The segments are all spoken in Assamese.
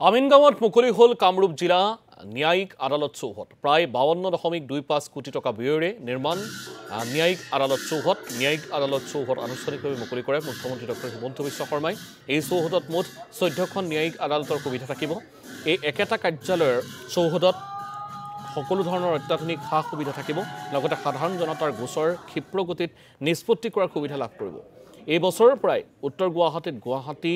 আমিনগাঁৱত মুকলি হ'ল কামৰূপ জিলা ন্যায়িক আদালত চৌহদ প্ৰায় 52.25 কোটি টকা ব্যয়েৰে নিৰ্মাণ ন্যায়িক আদালত চৌহদ আনুষ্ঠানিকভাৱে মুকলি কৰে মুখ্যমন্ত্ৰী ডক্টৰ হিমন্ত বিশ্ব শৰ্মাই এই চৌহদত মুঠ 14খন ন্যায়িক আদালতৰ সুবিধা থাকিব এই একেটা কাৰ্যালয়ৰ চৌহদত সকলো ধৰণৰ অত্যাধুনিক সা সুবিধা থাকিব লগতে সাধাৰণ জনতাৰ গোচৰ ক্ষিপ্ৰগতিত নিষ্পত্তি কৰাৰ সুবিধা লাভ কৰিব এই বছৰৰ প্ৰায় উত্তৰ গুৱাহাটীত গুৱাহাটী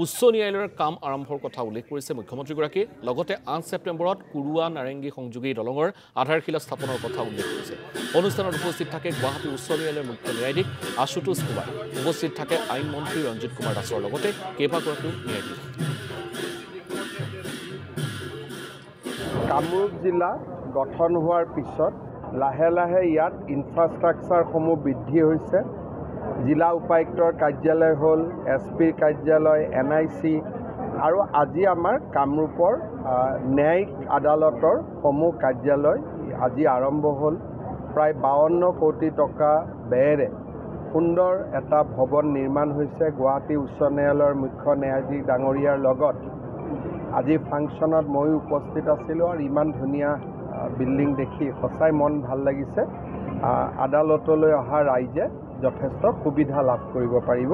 উচ্চ ন্যায়ালয়ৰ কাম আৰম্ভৰ কথা উল্লেখ কৰিছে মুখ্যমন্ত্ৰীগৰাকীয়ে লগতে 8 ছেপ্টেম্বৰত কুৰুৱা নাৰেংগী সংযোগী দলঙৰ আধাৰশিলা স্থাপনৰ কথা উল্লেখ কৰিছে অনুষ্ঠানত উপস্থিত থাকে গুৱাহাটী উচ্চ ন্যায়ালয়ৰ মুখ্য ন্যায়াধীশ আশুতোষ কুমাৰ উপস্থিত থাকে আইন মন্ত্ৰী ৰঞ্জিত কুমাৰ দাসৰ লগতে কেইবাগৰাকীও ন্যায়াধীশ কামৰূপ জিলা গঠন হোৱাৰ পিছত লাহে লাহে ইয়াত ইনফ্ৰাষ্ট্ৰাকচাৰসমূহ বৃদ্ধি হৈছে জিলা উপায়ুক্তৰ কাৰ্যালয় হ'ল এছপিৰ কাৰ্যালয় NIC আৰু আজি আমাৰ কামৰূপৰ ন্যায়িক আদালতৰ সমূহ কাৰ্যালয় আজি আৰম্ভ হ'ল প্ৰায় 52 কোটি টকা ব্যয়েৰে সুন্দৰ এটা ভৱন নিৰ্মাণ হৈছে গুৱাহাটী উচ্চ ন্যায়ালয়ৰ মুখ্য ন্যায়াধীশ ডাঙৰীয়াৰ লগত আজি ফাংচনত মই উপস্থিত আছিলোঁ আৰু ইমান ধুনীয়া বিল্ডিং দেখি সঁচাই মন ভাল লাগিছে আদালতলৈ অহা ৰাইজে যথেষ্ট সুবিধা লাভ কৰিব পাৰিব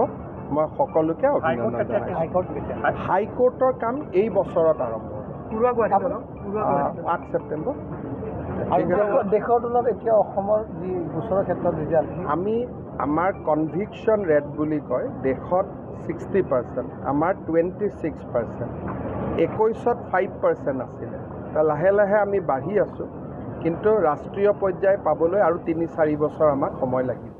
মই সকলোকে অভিনন্দন জনাইছোঁ হাইকোৰ্টৰ কাম এই বছৰত আৰম্ভ 8 ছেপ্টেম্বৰ দেশৰ তুলনাত এতিয়া অসমৰ যি গোচৰৰ ক্ষেত্ৰত ৰিজাল্ট আমি আমাৰ কনভিকশ্যন ৰেট বুলি কয় দেশত 60% আমাৰ 26% 21ত 5% আছিলে লাহে লাহে আমি বাঢ়ি আছোঁ কিন্তু ৰাষ্ট্ৰীয় পৰ্যায় পাবলৈ আৰু 3-4 বছৰ আমাক সময় লাগিব